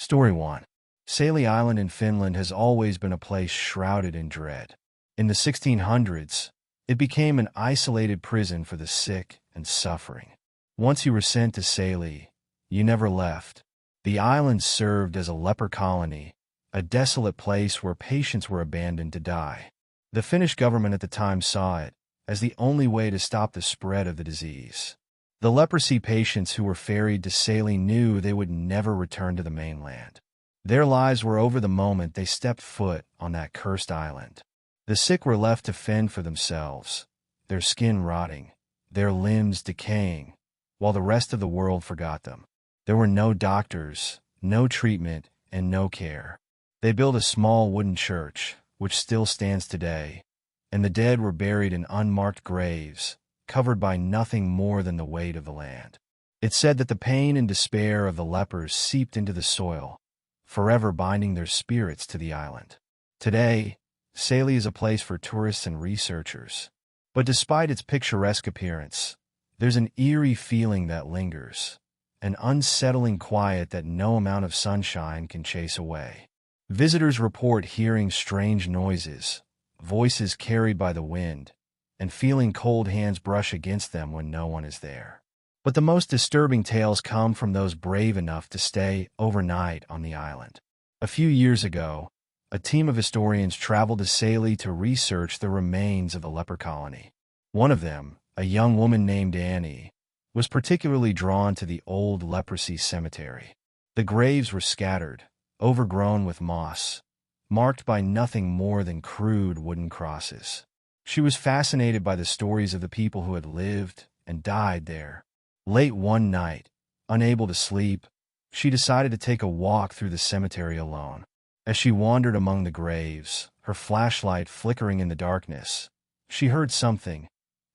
Story 1. Seili Island in Finland has always been a place shrouded in dread. In the 1600s, it became an isolated prison for the sick and suffering. Once you were sent to Seili, you never left. The island served as a leper colony, a desolate place where patients were abandoned to die. The Finnish government at the time saw it as the only way to stop the spread of the disease. The leprosy patients who were ferried to Seili knew they would never return to the mainland. Their lives were over the moment they stepped foot on that cursed island. The sick were left to fend for themselves, their skin rotting, their limbs decaying, while the rest of the world forgot them. There were no doctors, no treatment, and no care. They built a small wooden church, which still stands today, and the dead were buried in unmarked graves, covered by nothing more than the weight of the land. It said that the pain and despair of the lepers seeped into the soil, forever binding their spirits to the island. Today, Seili is a place for tourists and researchers. But despite its picturesque appearance, there's an eerie feeling that lingers, an unsettling quiet that no amount of sunshine can chase away. Visitors report hearing strange noises, voices carried by the wind, and feeling cold hands brush against them when no one is there. But the most disturbing tales come from those brave enough to stay overnight on the island. A few years ago, a team of historians traveled to Seili to research the remains of the leper colony. One of them, a young woman named Annie, was particularly drawn to the old leprosy cemetery. The graves were scattered, overgrown with moss, marked by nothing more than crude wooden crosses. She was fascinated by the stories of the people who had lived and died there. Late one night, unable to sleep, she decided to take a walk through the cemetery alone. As she wandered among the graves, her flashlight flickering in the darkness, she heard something,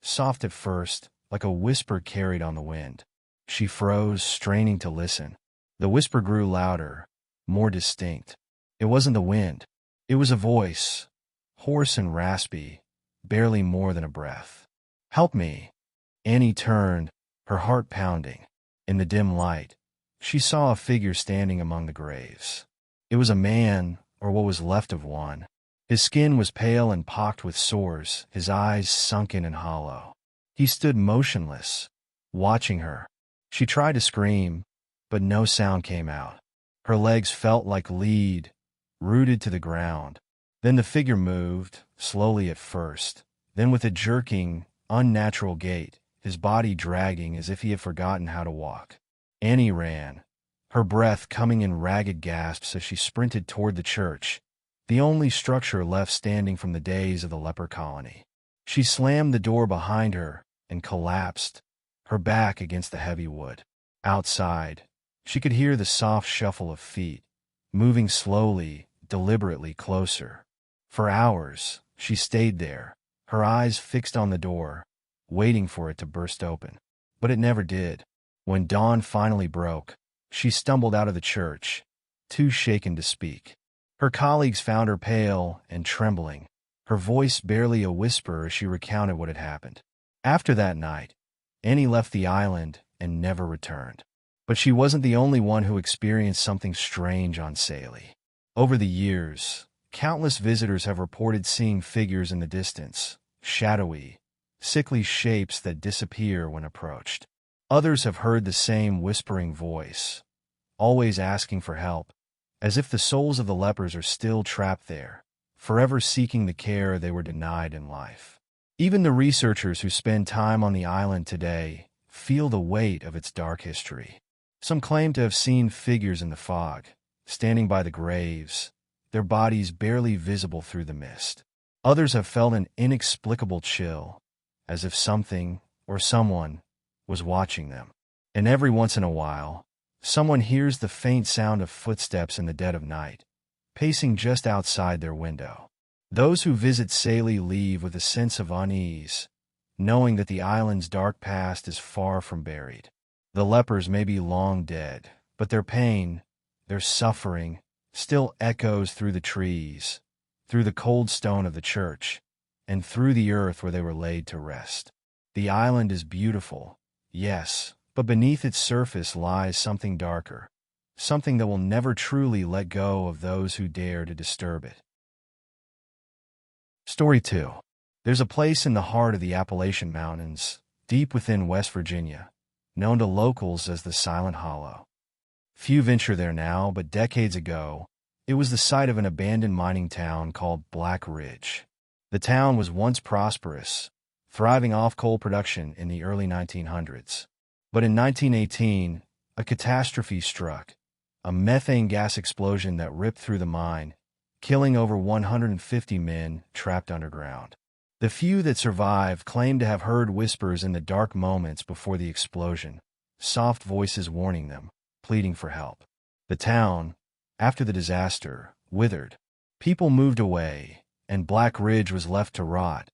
soft at first, like a whisper carried on the wind. She froze, straining to listen. The whisper grew louder, more distinct. It wasn't the wind. It was a voice, hoarse and raspy, barely more than a breath. "Help me." Annie turned, her heart pounding. In the dim light, she saw a figure standing among the graves. It was a man, or what was left of one. His skin was pale and pocked with sores, his eyes sunken and hollow. He stood motionless, watching her. She tried to scream, but no sound came out. Her legs felt like lead, rooted to the ground. Then the figure moved, slowly at first, then with a jerking, unnatural gait, his body dragging as if he had forgotten how to walk. Annie ran, her breath coming in ragged gasps as she sprinted toward the church, the only structure left standing from the days of the leper colony. She slammed the door behind her and collapsed, her back against the heavy wood. Outside, she could hear the soft shuffle of feet, moving slowly, deliberately closer. For hours, she stayed there, her eyes fixed on the door, waiting for it to burst open. But it never did. When dawn finally broke, she stumbled out of the church, too shaken to speak. Her colleagues found her pale and trembling, her voice barely a whisper as she recounted what had happened. After that night, Annie left the island and never returned. But she wasn't the only one who experienced something strange on Seili. Over the years, countless visitors have reported seeing figures in the distance, shadowy, sickly shapes that disappear when approached. Others have heard the same whispering voice, always asking for help, as if the souls of the lepers are still trapped there, forever seeking the care they were denied in life. Even the researchers who spend time on the island today feel the weight of its dark history. Some claim to have seen figures in the fog, standing by the graves, their bodies barely visible through the mist. Others have felt an inexplicable chill, as if something or someone was watching them. And every once in a while, someone hears the faint sound of footsteps in the dead of night, pacing just outside their window. Those who visit Seili leave with a sense of unease, knowing that the island's dark past is far from buried. The lepers may be long dead, but their pain, their suffering, still echoes through the trees, through the cold stone of the church, and through the earth where they were laid to rest. The island is beautiful, yes, but beneath its surface lies something darker, something that will never truly let go of those who dare to disturb it. Story 2. There's a place in the heart of the Appalachian Mountains, deep within West Virginia, known to locals as the Silent Hollow. Few venture there now, but decades ago, it was the site of an abandoned mining town called Black Ridge. The town was once prosperous, thriving off coal production in the early 1900s. But in 1918, a catastrophe struck, a methane gas explosion that ripped through the mine, killing over 150 men trapped underground. The few that survived claimed to have heard whispers in the dark moments before the explosion, soft voices warning them, pleading for help. The town, after the disaster, withered. People moved away, and Black Ridge was left to rot,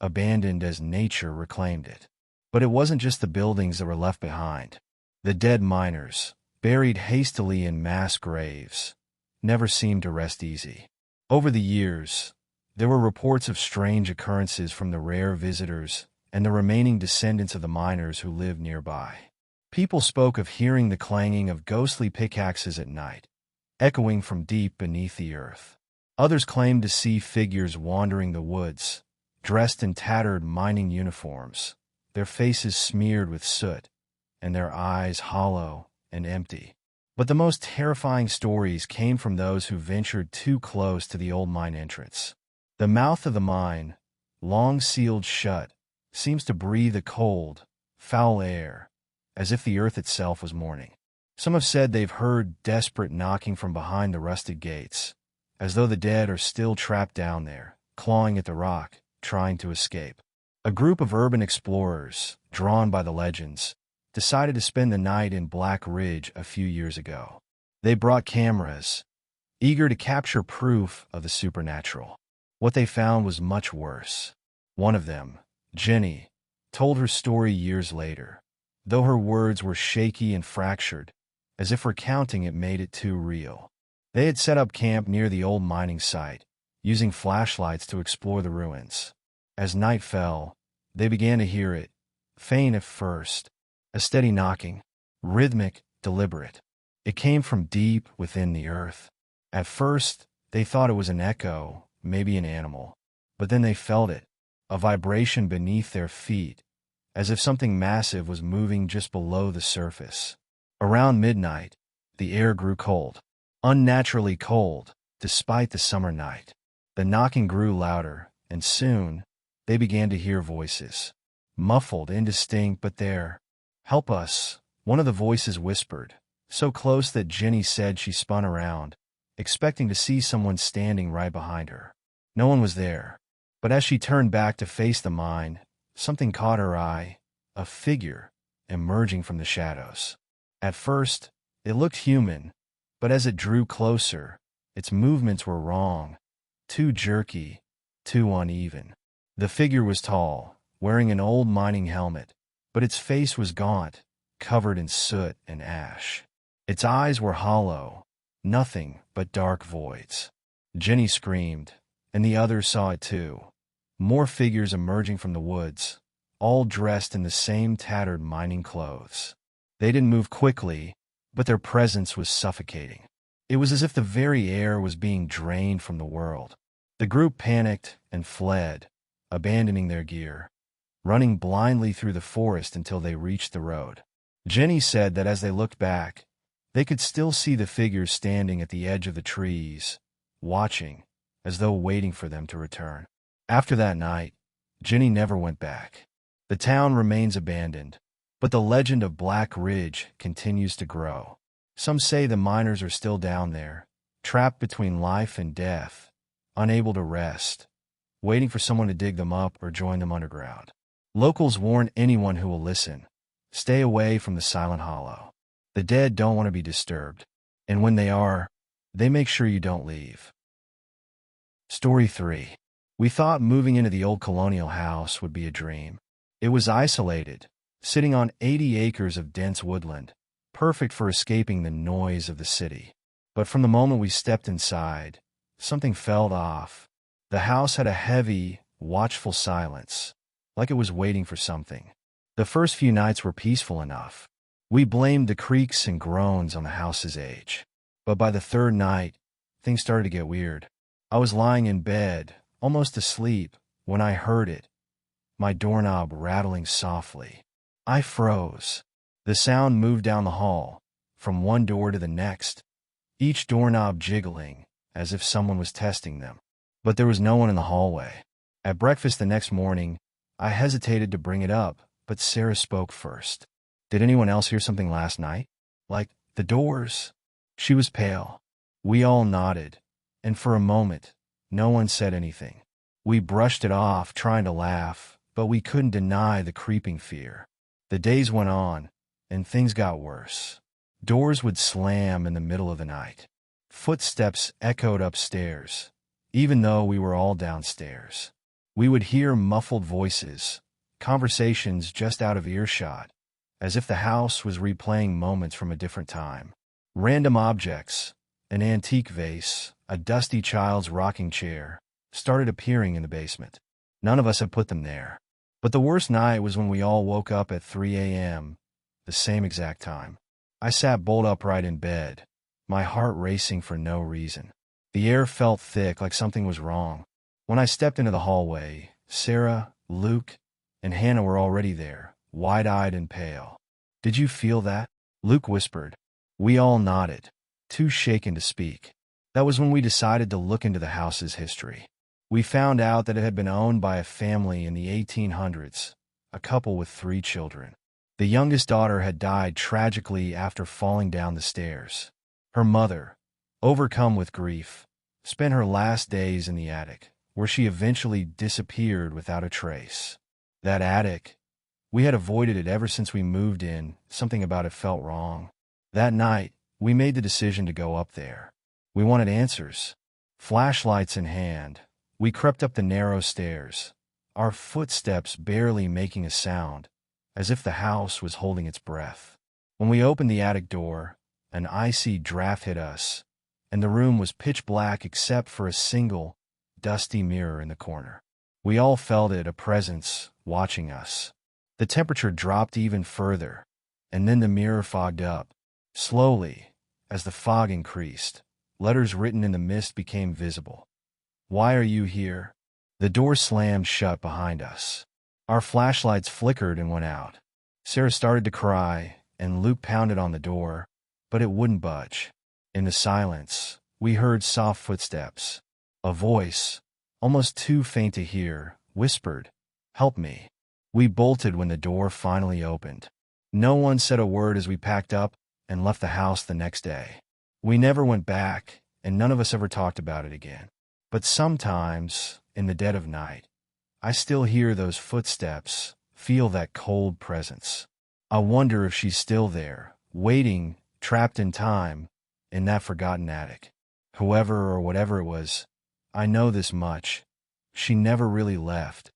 abandoned as nature reclaimed it. But it wasn't just the buildings that were left behind. The dead miners, buried hastily in mass graves, never seemed to rest easy. Over the years, there were reports of strange occurrences from the rare visitors and the remaining descendants of the miners who lived nearby. People spoke of hearing the clanging of ghostly pickaxes at night, echoing from deep beneath the earth. Others claimed to see figures wandering the woods, dressed in tattered mining uniforms, their faces smeared with soot, and their eyes hollow and empty. But the most terrifying stories came from those who ventured too close to the old mine entrance. The mouth of the mine, long sealed shut, seems to breathe a cold, foul air, as if the earth itself was mourning. Some have said they've heard desperate knocking from behind the rusted gates, as though the dead are still trapped down there, clawing at the rock, trying to escape. A group of urban explorers, drawn by the legends, decided to spend the night in Black Ridge a few years ago. They brought cameras, eager to capture proof of the supernatural. What they found was much worse. One of them, Jenny, told her story years later, though her words were shaky and fractured, as if recounting it made it too real. They had set up camp near the old mining site, using flashlights to explore the ruins. As night fell, they began to hear it, faint at first, a steady knocking, rhythmic, deliberate. It came from deep within the earth. At first, they thought it was an echo, maybe an animal. But then they felt it, a vibration beneath their feet, as if something massive was moving just below the surface. Around midnight, the air grew cold, unnaturally cold, despite the summer night. The knocking grew louder, and soon, they began to hear voices. Muffled, indistinct, but there. "Help us," one of the voices whispered, so close that Jenny said she spun around, expecting to see someone standing right behind her. No one was there, but as she turned back to face the mine, something caught her eye, a figure emerging from the shadows. At first, it looked human, but as it drew closer, its movements were wrong, too jerky, too uneven. The figure was tall, wearing an old mining helmet, but its face was gaunt, covered in soot and ash. Its eyes were hollow, nothing but dark voids. Jenny screamed, and the others saw it too. More figures emerging from the woods, all dressed in the same tattered mining clothes. They didn't move quickly, but their presence was suffocating. It was as if the very air was being drained from the world. The group panicked and fled, abandoning their gear, running blindly through the forest until they reached the road. Jenny said that as they looked back, they could still see the figures standing at the edge of the trees, watching, as though waiting for them to return. After that night, Jenny never went back. The town remains abandoned, but the legend of Black Ridge continues to grow. Some say the miners are still down there, trapped between life and death, unable to rest, waiting for someone to dig them up or join them underground. Locals warn anyone who will listen, stay away from the Silent Hollow. The dead don't want to be disturbed, and when they are, they make sure you don't leave. Story 3. We thought moving into the old colonial house would be a dream. It was isolated, sitting on 80 acres of dense woodland, perfect for escaping the noise of the city. But from the moment we stepped inside, something felt off. The house had a heavy, watchful silence, like it was waiting for something. The first few nights were peaceful enough. We blamed the creaks and groans on the house's age. But by the third night, things started to get weird. I was lying in bed, almost asleep, when I heard it, my doorknob rattling softly. I froze. The sound moved down the hall, from one door to the next, each doorknob jiggling, as if someone was testing them. But there was no one in the hallway. At breakfast the next morning, I hesitated to bring it up, but Sarah spoke first. "Did anyone else hear something last night? Like the doors?" She was pale. We all nodded, and for a moment, no one said anything. We brushed it off, trying to laugh, but we couldn't deny the creeping fear. The days went on, and things got worse. Doors would slam in the middle of the night. Footsteps echoed upstairs, even though we were all downstairs. We would hear muffled voices, conversations just out of earshot, as if the house was replaying moments from a different time. Random objects, an antique vase, a dusty child's rocking chair, started appearing in the basement. None of us had put them there. But the worst night was when we all woke up at 3 a.m., the same exact time. I sat bolt upright in bed, my heart racing for no reason. The air felt thick, like something was wrong. When I stepped into the hallway, Sarah, Luke, and Hannah were already there, wide-eyed and pale. "Did you feel that?" Luke whispered. We all nodded, too shaken to speak. That was when we decided to look into the house's history. We found out that it had been owned by a family in the 1800s, a couple with 3 children. The youngest daughter had died tragically after falling down the stairs. Her mother, overcome with grief, spent her last days in the attic, where she eventually disappeared without a trace. That attic, we had avoided it ever since we moved in. Something about it felt wrong. That night, we made the decision to go up there. We wanted answers. Flashlights in hand, we crept up the narrow stairs, our footsteps barely making a sound, as if the house was holding its breath. When we opened the attic door, an icy draft hit us, and the room was pitch black except for a single, dusty mirror in the corner. We all felt it, a presence watching us. The temperature dropped even further, and then the mirror fogged up. Slowly, as the fog increased, letters written in the mist became visible. "Why are you here?" The door slammed shut behind us. Our flashlights flickered and went out. Sarah started to cry, and Luke pounded on the door, but it wouldn't budge. In the silence, we heard soft footsteps. A voice, almost too faint to hear, whispered, "Help me." We bolted when the door finally opened. No one said a word as we packed up and left the house the next day. We never went back, and none of us ever talked about it again. But sometimes, in the dead of night, I still hear those footsteps, feel that cold presence. I wonder if she's still there, waiting, trapped in time, in that forgotten attic. Whoever or whatever it was, I know this much: she never really left.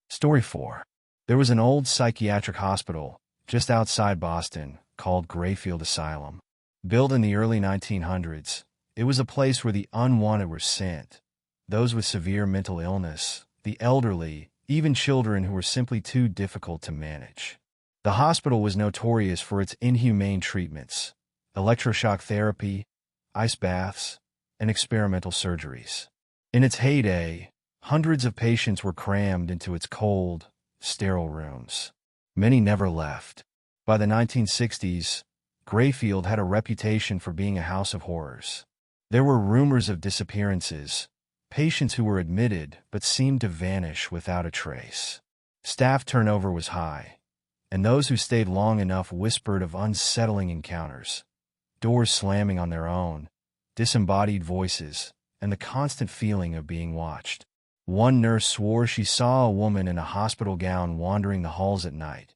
Story 4. There was an old psychiatric hospital just outside Boston called Greyfield Asylum. Built in the early 1900s, it was a place where the unwanted were sent, those with severe mental illness, the elderly, even children who were simply too difficult to manage. The hospital was notorious for its inhumane treatments, electroshock therapy, ice baths, and experimental surgeries. In its heyday, hundreds of patients were crammed into its cold, sterile rooms. Many never left. By the 1960s, Greyfield had a reputation for being a house of horrors. There were rumors of disappearances, patients who were admitted but seemed to vanish without a trace. Staff turnover was high, and those who stayed long enough whispered of unsettling encounters, doors slamming on their own, disembodied voices, and the constant feeling of being watched. One nurse swore she saw a woman in a hospital gown wandering the halls at night,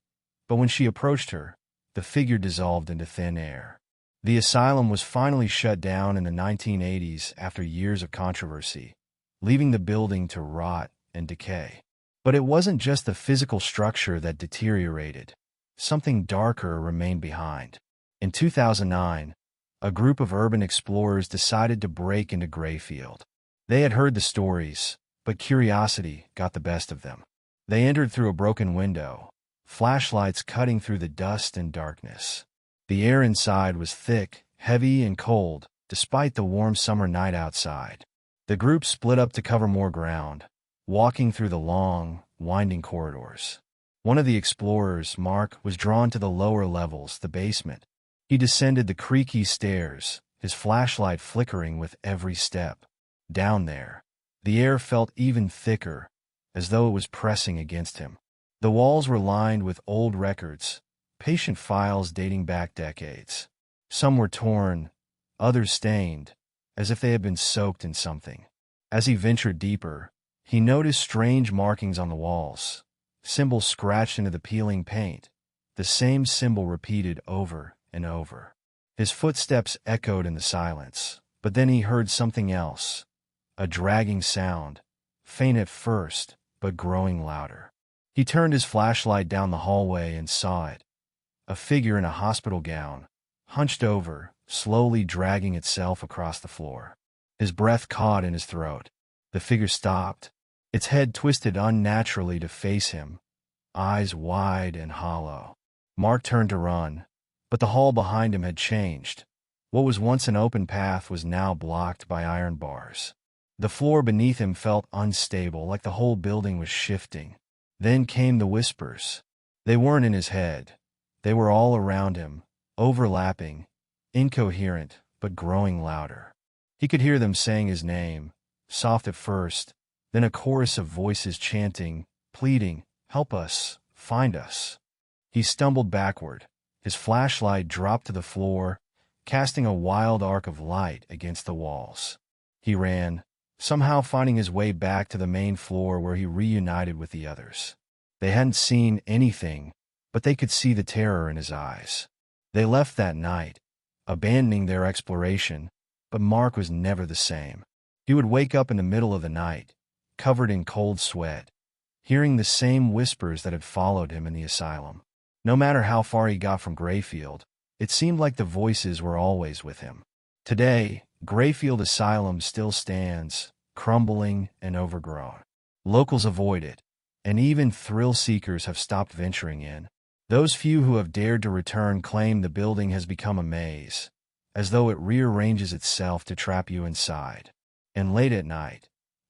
but when she approached her, the figure dissolved into thin air. The asylum was finally shut down in the 1980s after years of controversy, leaving the building to rot and decay. But it wasn't just the physical structure that deteriorated. Something darker remained behind. In 2009, a group of urban explorers decided to break into Greyfield. They had heard the stories, but curiosity got the best of them. They entered through a broken window, flashlights cutting through the dust and darkness. The air inside was thick, heavy, and cold, despite the warm summer night outside. The group split up to cover more ground, walking through the long, winding corridors. One of the explorers, Mark, was drawn to the lower levels, the basement. He descended the creaky stairs, his flashlight flickering with every step. Down there, the air felt even thicker, as though it was pressing against him. The walls were lined with old records, patient files dating back decades. Some were torn, others stained, as if they had been soaked in something. As he ventured deeper, he noticed strange markings on the walls, symbols scratched into the peeling paint, the same symbol repeated over and over. His footsteps echoed in the silence, but then he heard something else, a dragging sound, faint at first, but growing louder. He turned his flashlight down the hallway and saw it, a figure in a hospital gown, hunched over, slowly dragging itself across the floor. His breath caught in his throat. The figure stopped, its head twisted unnaturally to face him, eyes wide and hollow. Mark turned to run, but the hall behind him had changed. What was once an open path was now blocked by iron bars. The floor beneath him felt unstable, like the whole building was shifting. Then came the whispers. They weren't in his head. They were all around him, overlapping, incoherent, but growing louder. He could hear them saying his name, soft at first, then a chorus of voices chanting, pleading, "Help us, find us." He stumbled backward. His flashlight dropped to the floor, casting a wild arc of light against the walls. He ran, somehow finding his way back to the main floor where he reunited with the others. They hadn't seen anything, but they could see the terror in his eyes. They left that night, abandoning their exploration, but Mark was never the same. He would wake up in the middle of the night, covered in cold sweat, hearing the same whispers that had followed him in the asylum. No matter how far he got from Greyfield, it seemed like the voices were always with him. Today, Greyfield Asylum still stands, crumbling and overgrown. Locals avoid it, and even thrill-seekers have stopped venturing in. Those few who have dared to return claim the building has become a maze, as though it rearranges itself to trap you inside. And late at night,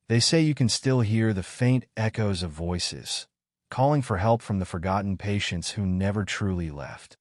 they say you can still hear the faint echoes of voices, calling for help from the forgotten patients who never truly left.